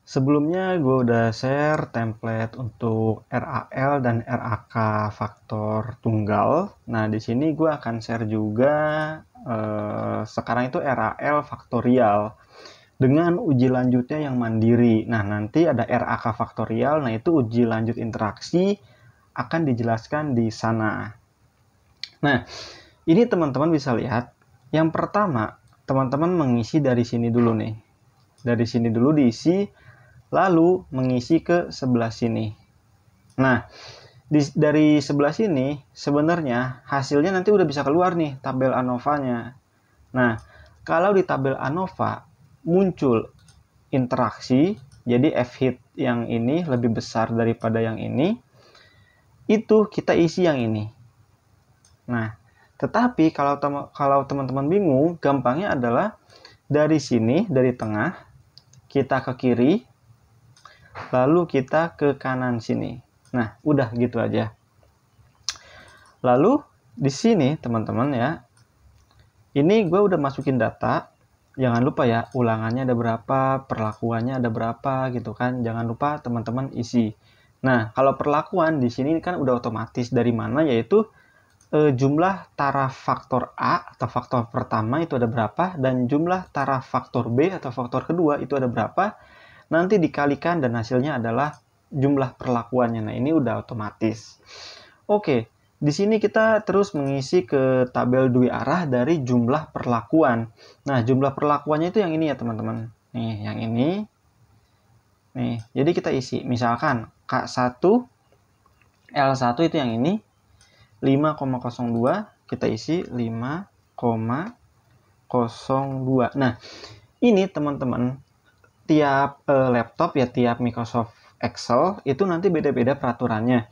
Sebelumnya gue udah share template untuk RAL dan RAK faktor tunggal. Nah, di sini gue akan share juga sekarang itu RAL faktorial dengan uji lanjutnya yang mandiri. Nah, nanti ada RAK faktorial. Nah, itu uji lanjut interaksi akan dijelaskan di sana. Nah, ini teman-teman bisa lihat. Yang pertama, teman-teman mengisi dari sini dulu nih. Dari sini dulu diisi, lalu mengisi ke sebelah sini. Nah, dari sebelah sini sebenarnya hasilnya nanti udah bisa keluar nih tabel ANOVA-nya. Nah, kalau di tabel ANOVA muncul interaksi, jadi F-hit yang ini lebih besar daripada yang ini, itu kita isi yang ini. Nah, tetapi kalau teman-teman bingung, gampangnya adalah dari sini, dari tengah, kita ke kiri, lalu kita ke kanan sini. Nah, udah gitu aja. Lalu di sini teman-teman ya, ini gue udah masukin data. Jangan lupa ya, ulangannya ada berapa, perlakuannya ada berapa gitu kan. Jangan lupa teman-teman isi. Nah, kalau perlakuan di sini kan udah otomatis dari mana, yaitu jumlah taraf faktor A atau faktor pertama itu ada berapa, dan jumlah taraf faktor B atau faktor kedua itu ada berapa. Nanti dikalikan dan hasilnya adalah jumlah perlakuannya. Nah, ini udah otomatis. Oke, di sini kita terus mengisi ke tabel dua arah dari jumlah perlakuan. Nah, jumlah perlakuannya itu yang ini ya, teman-teman. Nih, yang ini. Nih, jadi kita isi. Misalkan K1 L1 itu yang ini 5,02, kita isi 5,02. Nah, ini teman-teman tiap laptop ya, tiap Microsoft Excel itu nanti beda-beda peraturannya.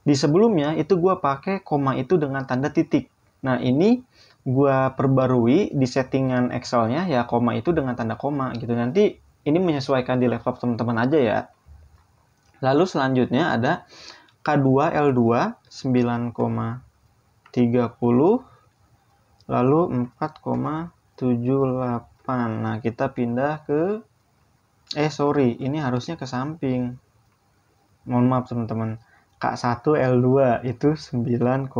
Di sebelumnya itu gue pakai koma itu dengan tanda titik. Nah, ini gue perbarui di settingan Excel-nya ya, koma itu dengan tanda koma gitu. Nanti ini menyesuaikan di laptop teman-teman aja ya. Lalu selanjutnya ada K2 L2 9,30, lalu 4,78. Nah, kita pindah ke ini harusnya ke samping. Mohon maaf teman-teman. K1 L2 itu 9,30.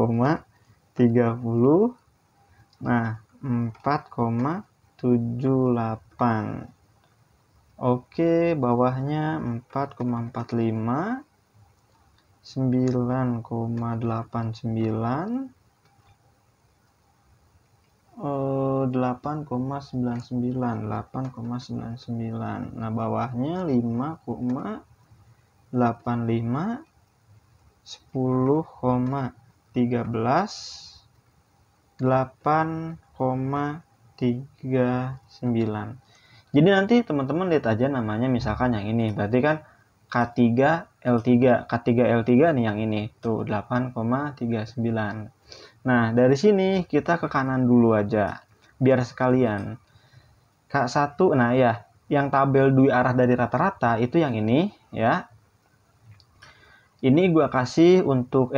Nah, 4,78. Oke, bawahnya 4,45, 9,89, 8,99. Nah, bawahnya 5,85, 10,13, 8,39. Jadi nanti teman-teman lihat aja namanya, misalkan yang ini berarti kan K3 L3. K3 L3 nih yang ini tuh 8,39. Nah, dari sini kita ke kanan dulu aja biar sekalian. K1, nah ya, yang tabel dua arah dari rata-rata itu yang ini ya. Ini gua kasih untuk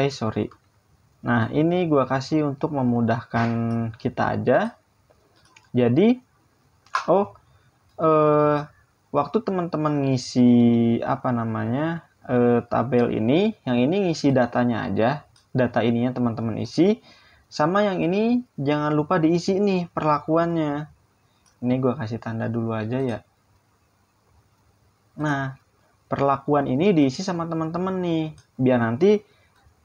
Nah, ini gua kasih untuk memudahkan kita aja. Jadi waktu teman-teman ngisi tabel ini, yang ini ngisi datanya aja, data ininya teman-teman isi, sama yang ini jangan lupa diisi nih perlakuannya. Ini gue kasih tanda dulu aja ya. Nah, perlakuan ini diisi sama teman-teman nih, biar nanti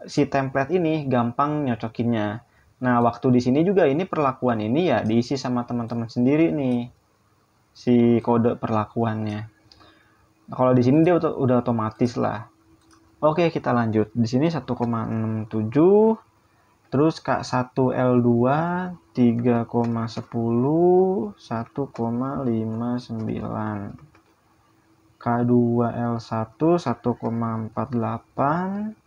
si template ini gampang nyocokinnya. Nah, waktu di sini juga ini perlakuan ini ya diisi sama teman-teman sendiri nih, si kode perlakuannya. Nah, kalau di sini dia udah otomatis lah. Oke, kita lanjut. Di sini 1,67, terus K1 L2 3,10, 1,59. K2 L1 1,48,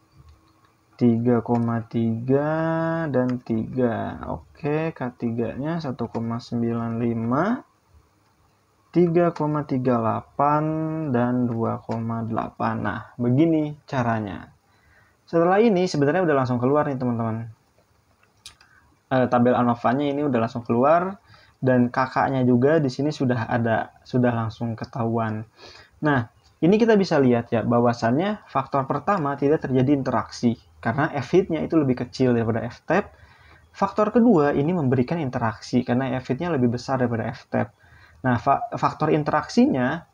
3,3 dan 3. Oke, K3-nya 1,95, 3,38 dan 2,8. Nah, begini caranya. Setelah ini sebenarnya udah langsung keluar nih teman-teman. Tabel ANOVA-nya ini udah langsung keluar, dan kakaknya juga di sini sudah ada, sudah langsung ketahuan. Nah, Ini kita bisa lihat ya, bahwasannya faktor pertama tidak terjadi interaksi, karena F-hit-nya itu lebih kecil daripada F-tap. Faktor kedua ini memberikan interaksi, karena F-hit-nya lebih besar daripada F-tap. Nah, faktor interaksinya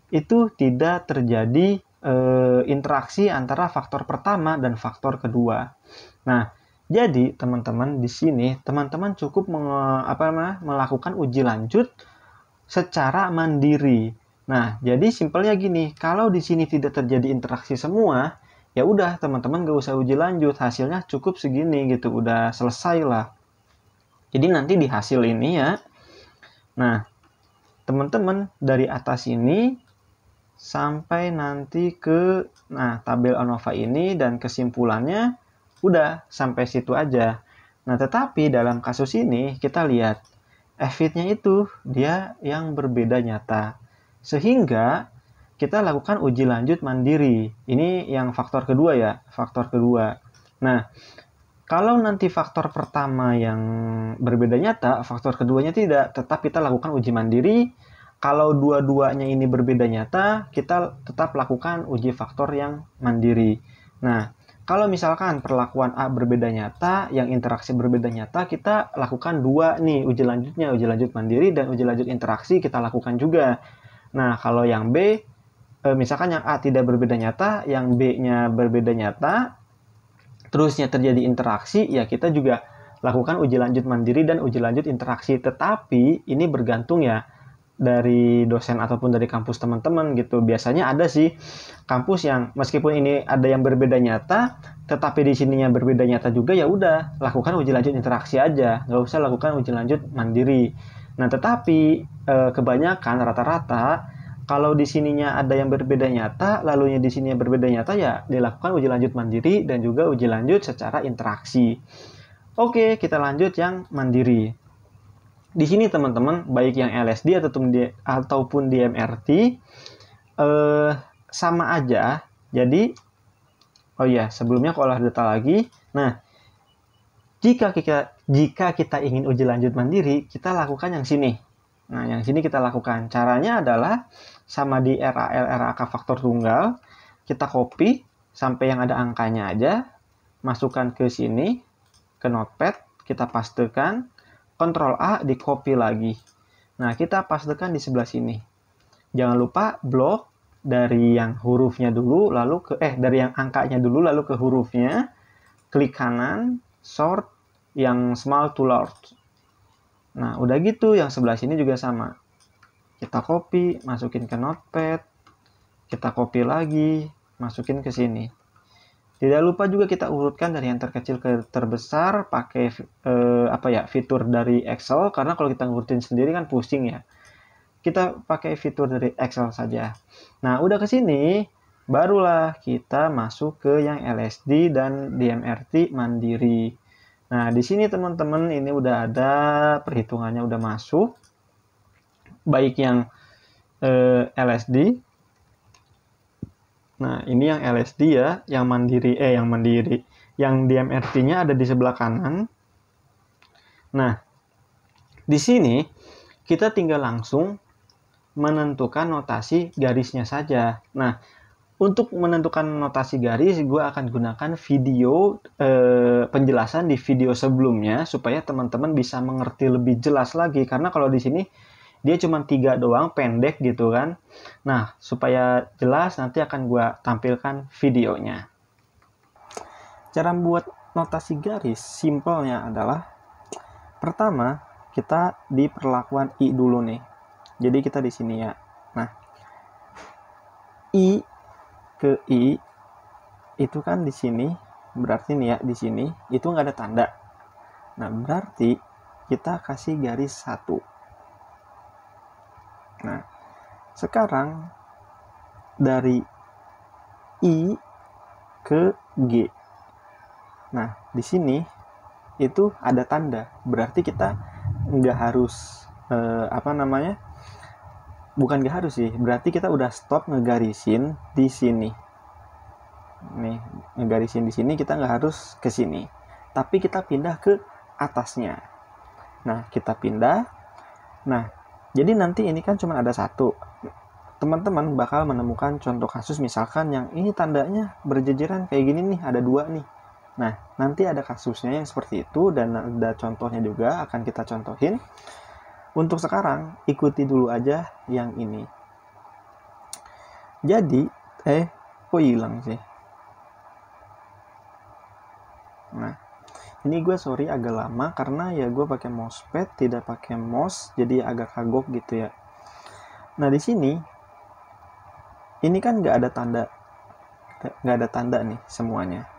itu tidak terjadi interaksi antara faktor pertama dan faktor kedua. Nah, jadi teman-teman di sini teman-teman cukup melakukan uji lanjut secara mandiri. Nah, jadi simpelnya gini, kalau di sini tidak terjadi interaksi semua, ya udah teman-teman gak usah uji lanjut, hasilnya cukup segini gitu, udah selesai lah. Jadi nanti di hasil ini ya, nah teman-teman dari atas ini sampai nanti ke tabel ANOVA ini dan kesimpulannya udah sampai situ aja. Nah, tetapi dalam kasus ini kita lihat F-hit-nya itu dia yang berbeda nyata. Sehingga kita lakukan uji lanjut mandiri. Ini yang faktor kedua ya, faktor kedua. Nah, kalau nanti faktor pertama yang berbeda nyata, faktor keduanya tidak, tetap kita lakukan uji mandiri. Kalau dua-duanya ini berbeda nyata, kita tetap lakukan uji faktor yang mandiri. Nah, kalau misalkan perlakuan A berbeda nyata, yang interaksi berbeda nyata, kita lakukan dua nih uji lanjutnya, uji lanjut mandiri dan uji lanjut interaksi kita lakukan juga. Nah, kalau yang B, misalkan yang A tidak berbeda nyata, yang B-nya berbeda nyata, terusnya terjadi interaksi, ya kita juga lakukan uji lanjut mandiri dan uji lanjut interaksi. Tetapi ini bergantung ya dari dosen ataupun dari kampus teman-teman gitu. Biasanya ada sih kampus yang meskipun ini ada yang berbeda nyata, tetapi di sininya berbeda nyata juga, ya udah lakukan uji lanjut interaksi aja, nggak usah lakukan uji lanjut mandiri. Nah, tetapi kebanyakan rata-rata kalau di sininya ada yang berbeda nyata, lalunya di sininya berbeda nyata, ya dilakukan uji lanjut mandiri dan juga uji lanjut secara interaksi. Oke, kita lanjut yang mandiri. Di sini teman-teman, baik yang LSD ataupun DMRT sama aja. Jadi, oh ya, sebelumnya aku olah data lagi. Nah, jika kita ingin uji lanjut mandiri, kita lakukan yang sini. Nah, yang sini kita lakukan. Caranya adalah sama di RAL, RAK faktor tunggal, kita copy sampai yang ada angkanya aja, masukkan ke sini, ke notepad, kita pastekan. Ctrl A di copy lagi. Nah, kita pastekan di sebelah sini. Jangan lupa blok dari yang hurufnya dulu, lalu dari yang angkanya dulu, lalu ke hurufnya. Klik kanan, sort yang small to large. Nah, udah gitu, yang sebelah sini juga sama. Kita copy, masukin ke notepad. Kita copy lagi, masukin ke sini. Tidak lupa juga kita urutkan dari yang terkecil ke terbesar pakai fitur dari Excel, karena kalau kita ngurutin sendiri kan pusing ya. Kita pakai fitur dari Excel saja. Nah, udah ke sini barulah kita masuk ke yang LSD dan DMRT mandiri. Nah, di sini teman-teman ini udah ada perhitungannya udah masuk. Baik yang LSD. Nah, ini yang LSD ya, yang mandiri. Yang DMRT-nya ada di sebelah kanan. Nah, di sini kita tinggal langsung menentukan notasi garisnya saja. Nah, untuk menentukan notasi garis, gue akan gunakan video penjelasan di video sebelumnya supaya teman-teman bisa mengerti lebih jelas lagi. Karena kalau di sini dia cuma 3 doang, pendek gitu kan. Nah, supaya jelas nanti akan gue tampilkan videonya. Cara membuat notasi garis simpelnya adalah, pertama kita di perlakuan I dulu nih. Jadi kita di sini ya. Nah, I ke I itu kan di sini, berarti nih ya di sini itu nggak ada tanda. Nah, berarti kita kasih garis 1. Nah, sekarang dari I ke G. Nah, di sini itu ada tanda. Berarti kita nggak harus bukan nggak harus sih. Berarti kita udah stop ngegarisin di sini. Nih, ngegarisin di sini, kita nggak harus ke sini. Tapi kita pindah ke atasnya. Nah, kita pindah. Nah, jadi nanti ini kan cuma ada 1. teman-teman bakal menemukan contoh kasus misalkan yang ini tandanya berjejeran kayak gini nih, ada 2 nih. Nah, nanti ada kasusnya yang seperti itu dan ada contohnya juga akan kita contohin. Untuk sekarang, ikuti dulu aja yang ini. Jadi, kok hilang sih? Nah, ini gue sorry agak lama karena ya gue pakai mousepad, tidak pakai mouse, jadi agak kagok gitu ya. Nah, di sini, ini kan nggak ada tanda nih semuanya.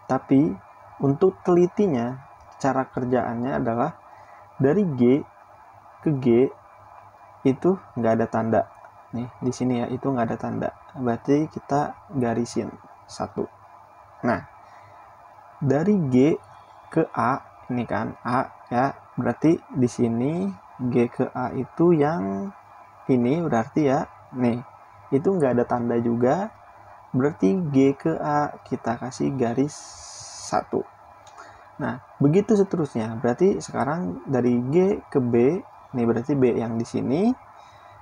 Tapi untuk telitinya, cara kerjaannya adalah dari G ke G itu nggak ada tanda. Nih di sini ya, itu nggak ada tanda. Berarti kita garisin 1. Nah, dari G ke A ini kan A ya, berarti di sini G ke A itu yang ini berarti ya, nih itu nggak ada tanda juga. Berarti G ke A kita kasih garis 1. Nah, begitu seterusnya. Berarti sekarang dari G ke B, nih berarti B yang di sini.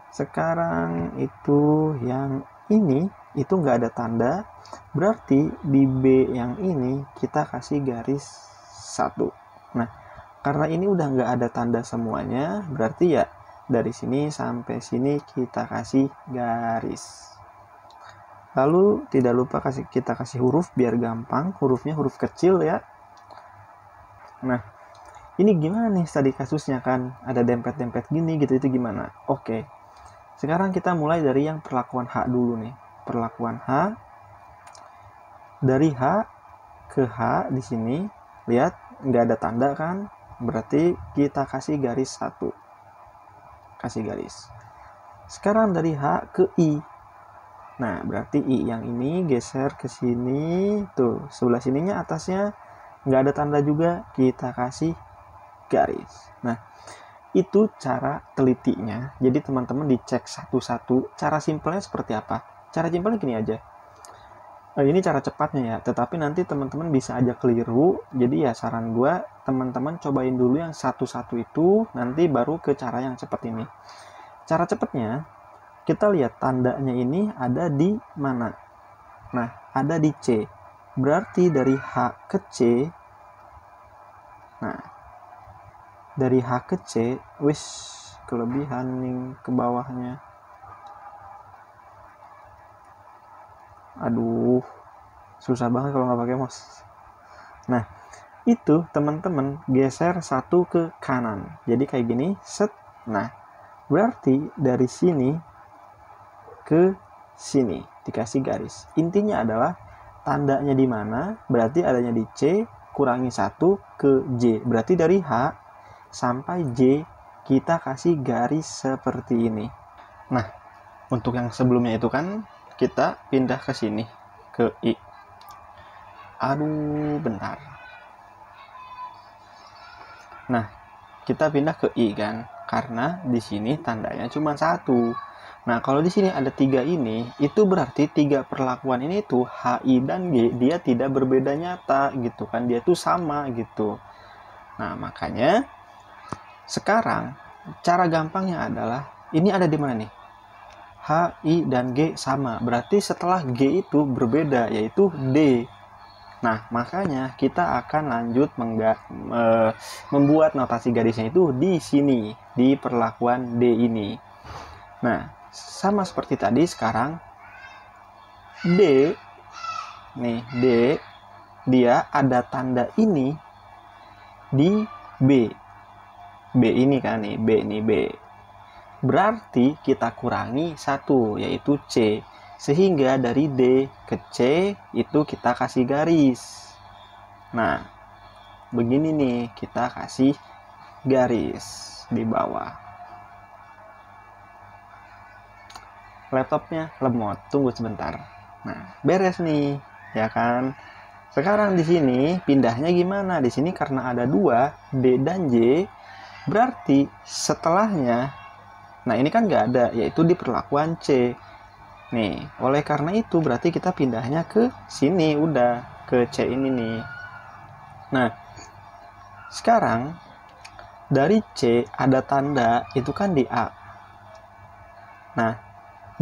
Sekarang itu yang ini, itu nggak ada tanda. Berarti di B yang ini kita kasih garis 1. Nah, karena ini udah nggak ada tanda semuanya, berarti ya dari sini sampai sini kita kasih garis. Lalu tidak lupa kita kasih huruf biar gampang. Hurufnya huruf kecil ya. Nah, ini gimana nih tadi kasusnya kan? Ada dempet-dempet gini gitu, itu gimana? Oke. Sekarang kita mulai dari yang perlakuan H dulu nih. Perlakuan H. Dari H ke H di sini. Lihat, nggak ada tanda kan? Berarti kita kasih garis 1. Kasih garis. Sekarang dari H ke I. Nah, berarti I yang ini geser ke sini. Tuh, sebelah sininya atasnya nggak ada tanda juga. Kita kasih garis. Nah, itu cara telitinya. Jadi teman-teman dicek satu-satu. Cara simpelnya seperti apa? Cara simpelnya gini aja. Ini cara cepatnya ya. Tetapi nanti teman-teman bisa aja keliru. Jadi ya saran gue, teman-teman cobain dulu yang satu-satu itu. Nanti baru ke cara yang cepat ini. Cara cepatnya, kita lihat tandanya ini ada di mana. Nah, ada di C. Berarti dari H ke C. Nah, dari H ke C, kelebihan nih ke bawahnya. Aduh, susah banget kalau nggak pakai mouse. Nah, itu teman-teman geser 1 ke kanan. Jadi kayak gini, set. Nah, berarti dari sini ke sini dikasih garis. Intinya adalah tandanya di mana, berarti adanya di C, kurangi 1 ke J. Berarti dari H sampai J kita kasih garis seperti ini. Nah, untuk yang sebelumnya itu kan kita pindah ke sini, ke I. Aduh, bentar. Nah, kita pindah ke I kan, karena di sini tandanya cuma 1. Nah, kalau di sini ada 3 ini, itu berarti 3 perlakuan ini tuh H, I, dan G, dia tidak berbeda nyata gitu kan, dia tuh sama gitu. Nah, makanya sekarang cara gampangnya adalah ini ada di mana nih? H, I, dan G sama. Berarti setelah G itu berbeda, yaitu D. Nah, makanya kita akan lanjut membuat notasi garisnya itu di sini, di perlakuan D ini. Nah, sama seperti tadi, sekarang D, nih D, dia ada tanda ini di B. B ini kan nih, B nih B. Berarti kita kurangi 1, yaitu C. Sehingga dari D ke C itu kita kasih garis. Nah, begini nih, kita kasih garis di bawah. Laptopnya lemot, tunggu sebentar. Nah, beres nih, ya kan? Sekarang di sini pindahnya gimana? Di sini karena ada 2, D dan J, berarti setelahnya, nah ini kan nggak ada, yaitu di perlakuan C. Nih, oleh karena itu berarti kita pindahnya ke sini, udah ke C ini nih. Nah, sekarang dari C ada tanda, itu kan di A. Nah,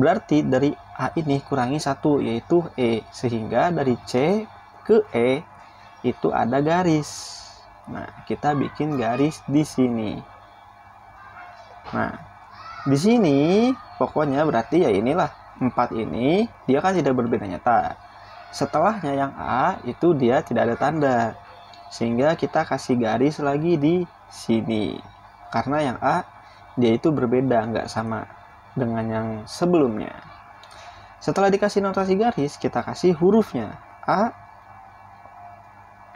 Berarti dari A ini kurangi 1, yaitu E. Sehingga dari C ke E itu ada garis. Nah, kita bikin garis di sini. Nah, di sini pokoknya berarti ya inilah 4 ini dia kan tidak berbeda nyata. Setelahnya yang A itu dia tidak ada tanda. Sehingga kita kasih garis lagi di sini. Karena yang A dia itu berbeda, nggak sama dengan yang sebelumnya. Setelah dikasih notasi garis, kita kasih hurufnya. A,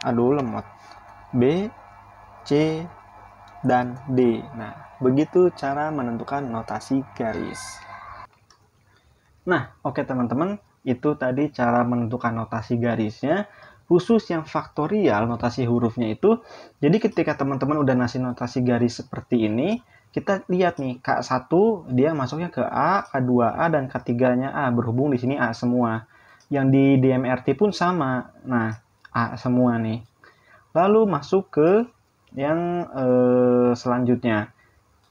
aduh lemot, B, C, dan D. Nah, begitu cara menentukan notasi garis. Nah, oke teman-teman, itu tadi cara menentukan notasi garisnya. Khusus yang faktorial, notasi hurufnya itu, jadi ketika teman-teman udah ngasih notasi garis seperti ini, kita lihat nih, K1 dia masuknya ke A, K2A, dan K3-nya A. Berhubung di sini A semua. Yang di DMRT pun sama. Nah, A semua nih. Lalu masuk ke yang selanjutnya.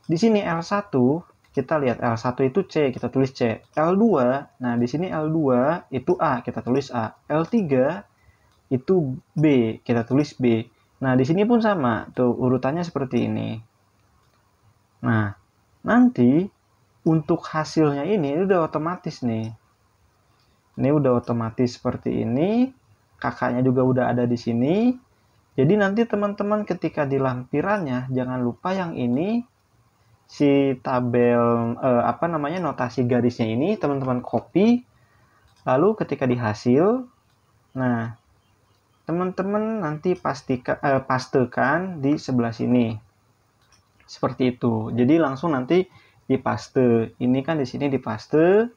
Di sini L1, kita lihat L1 itu C, kita tulis C. L2, nah di sini L2 itu A, kita tulis A. L3 itu B, kita tulis B. Nah, di sini pun sama, tuh urutannya seperti ini. Nah, nanti untuk hasilnya ini udah otomatis nih. Ini udah otomatis seperti ini. Kakaknya juga udah ada di sini. Jadi nanti teman-teman ketika di lampirannya jangan lupa yang ini si tabel notasi garisnya ini teman-teman copy. Lalu ketika di hasil, nah teman-teman nanti pastekan di sebelah sini. Seperti itu. Jadi langsung nanti dipaste. Ini kan di sini dipaste.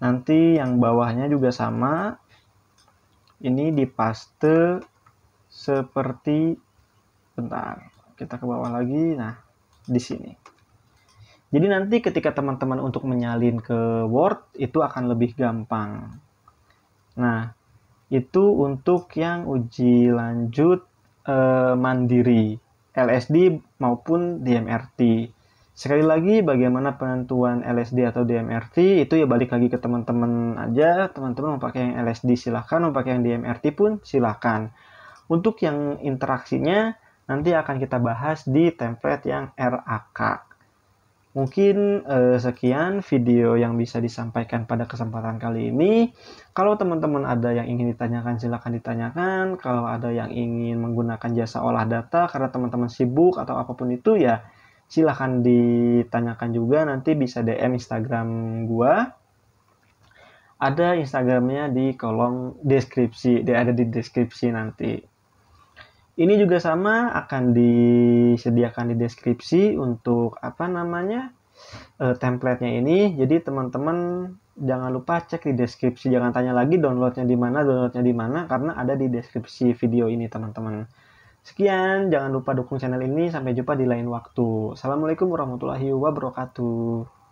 Nanti yang bawahnya juga sama. Ini dipaste seperti, bentar, kita ke bawah lagi. Nah, di sini. Jadi nanti ketika teman-teman untuk menyalin ke Word itu akan lebih gampang. Nah, itu untuk yang uji lanjut mandiri, LSD maupun DMRT. Sekali lagi, bagaimana penentuan LSD atau DMRT itu ya balik lagi ke teman-teman aja. Teman-teman mau pakai yang LSD silahkan, mau pakai yang DMRT pun silahkan. Untuk yang interaksinya nanti akan kita bahas di template yang RAK. Mungkin sekian video yang bisa disampaikan pada kesempatan kali ini. Kalau teman-teman ada yang ingin ditanyakan, silakan ditanyakan. Kalau ada yang ingin menggunakan jasa olah data karena teman-teman sibuk atau apapun itu, ya silakan ditanyakan juga. Nanti bisa DM Instagram gua. Ada Instagramnya di kolom deskripsi, dia ada di deskripsi nanti. Ini juga sama, akan disediakan di deskripsi untuk template-nya ini. Jadi teman-teman jangan lupa cek di deskripsi, jangan tanya lagi downloadnya di mana, karena ada di deskripsi video ini teman-teman. Sekian, jangan lupa dukung channel ini. Sampai jumpa di lain waktu. Assalamualaikum warahmatullahi wabarakatuh.